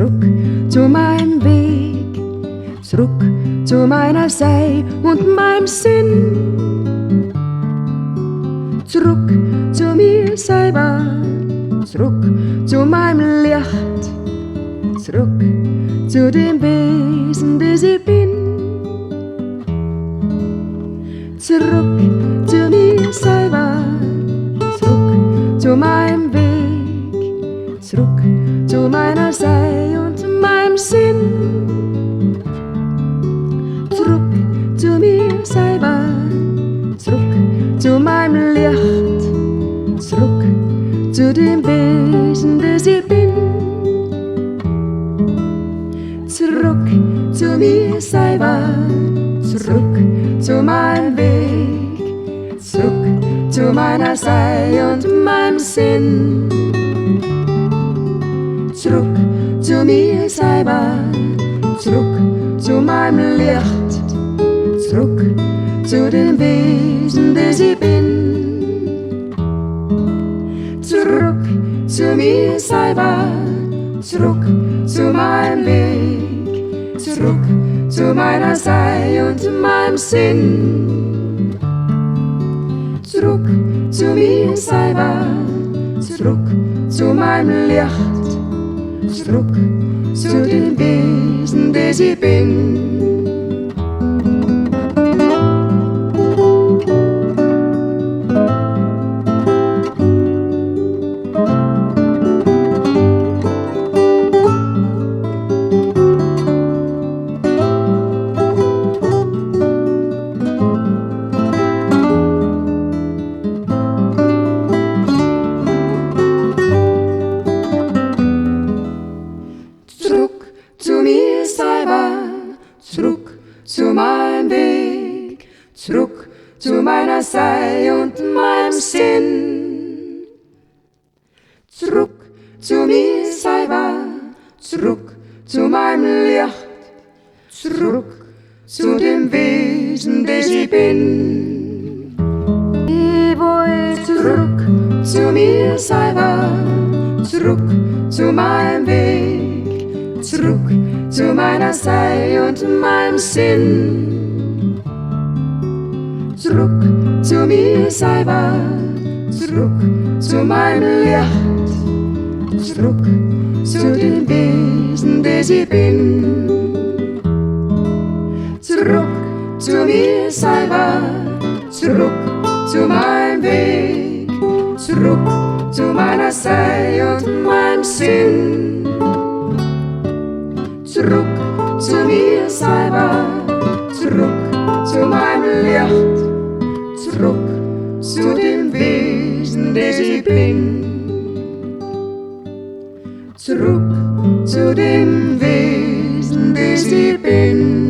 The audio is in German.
zurück zu meinem Weg, zurück zu meiner Sei und meinem Sinn, zurück zu mir selber, zurück zu meinem Licht, zurück zu dem Wesen, das ich bin, zurück zu mir selber, zurück zu meinem Weg, zurück zu meiner Sei und meinem Sinn, zurück zu mir selber, zurück zu meinem Licht, zurück zu dem Wesen, das ich bin, zurück zu mir selber, zurück zu meinem Weg, zurück zu meiner Sei und meinem Sinn, zurück zu mir selber, zurück zu meinem Licht, zurück zu dem Wesen, das ich bin, zurück zu mir selber, zurück zu meinem Weg, zurück zu meiner Sei und meinem Sinn, zurück zu mir selber, zurück zu meinem Licht, zurück zu dem Wesen, das ich bin. Zu mir selber, zurück zu meinem Weg, zurück zu meiner Sei und meinem Sinn, zurück zu mir selber, zurück zu meinem Licht, zurück zu dem Wesen, das ich bin. Ich will zurück zu mir selber, zurück zu meinem Weg, zurück zu meiner Sei und meinem Sinn, zurück zu mir selber, zurück zu meinem Licht, zurück zu dem Wesen, das ich bin, zurück zu mir selber, zurück zu meinem Weg, zurück zu meiner Sei und meinem Sinn, zurück zu mir selber, zurück zu meinem Licht, zurück zu dem Wesen, das ich bin, zurück zu dem Wesen, das ich bin.